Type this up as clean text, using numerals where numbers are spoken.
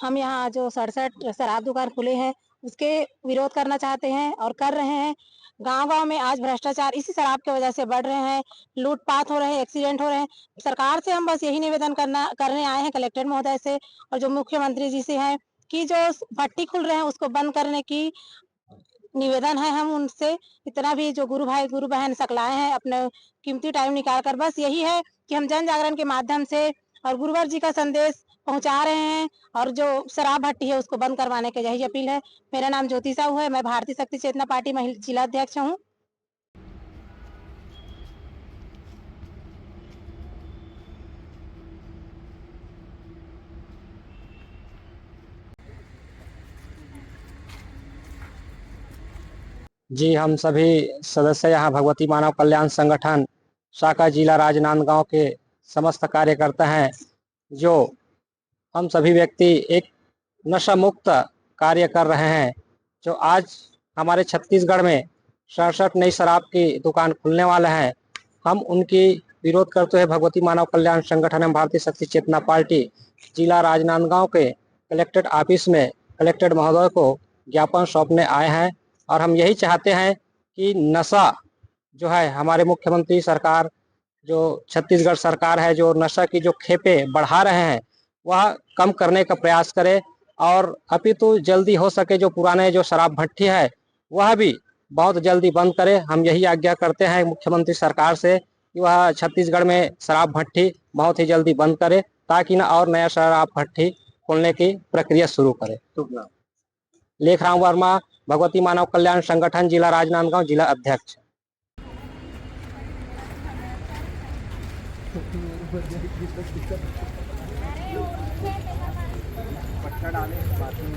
हम यहाँ जो 67 शराब दुकान खुले हैं उसके विरोध करना चाहते हैं और कर रहे हैं। गांव-गांव में आज भ्रष्टाचार इसी शराब की वजह से बढ़ रहे हैं, लूट-पाट हो रहे हैं, एक्सीडेंट हो रहे हैं। सरकार से हम बस यही निवेदन करने आए हैं कलेक्टर महोदय से और जो मुख्यमंत्री जी से है कि जो भट्टी खुल रहे हैं उसको बंद करने की निवेदन है हम उनसे। इतना भी जो गुरु भाई गुरु बहन सकलाए हैं अपने कीमती टाइम निकाल कर, बस यही है कि हम जन जागरण के माध्यम से और गुरुवर जी का संदेश पहुंचा रहे हैं और जो शराब भट्टी है उसको बंद करवाने की यही अपील है। मेरा नाम ज्योति साहू है, मैं भारतीय शक्ति चेतना पार्टी महिला जिला अध्यक्ष हूँ। जी, हम सभी सदस्य यहाँ भगवती मानव कल्याण संगठन शाखा जिला राजनांदगांव के समस्त कार्यकर्ता हैं। जो हम सभी व्यक्ति एक नशा मुक्त कार्य कर रहे हैं। जो आज हमारे छत्तीसगढ़ में 67 नई शराब की दुकान खुलने वाले हैं। हम उनकी विरोध करते हुए भगवती मानव कल्याण संगठन एवं भारतीय शक्ति चेतना पार्टी जिला राजनांदगांव के कलेक्ट्रेट ऑफिस में कलेक्टर महोदय को ज्ञापन सौंपने आए हैं। और हम यही चाहते हैं कि नशा जो है, हमारे मुख्यमंत्री सरकार जो छत्तीसगढ़ सरकार है जो नशा की जो खेपें बढ़ा रहे हैं वह कम करने का प्रयास करे और अपितु जल्दी हो सके जो पुराने जो शराब भट्टी है वह भी बहुत जल्दी बंद करे। हम यही आज्ञा करते हैं मुख्यमंत्री सरकार से कि वह छत्तीसगढ़ में शराब भट्टी बहुत ही जल्दी बंद करे ताकि ना और नया शराब भट्टी खोलने की प्रक्रिया शुरू करे। लेखराम वर्मा, भगवती मानव कल्याण संगठन जिला राजनांदगांव जिला अध्यक्ष। पट्टा डाले बात में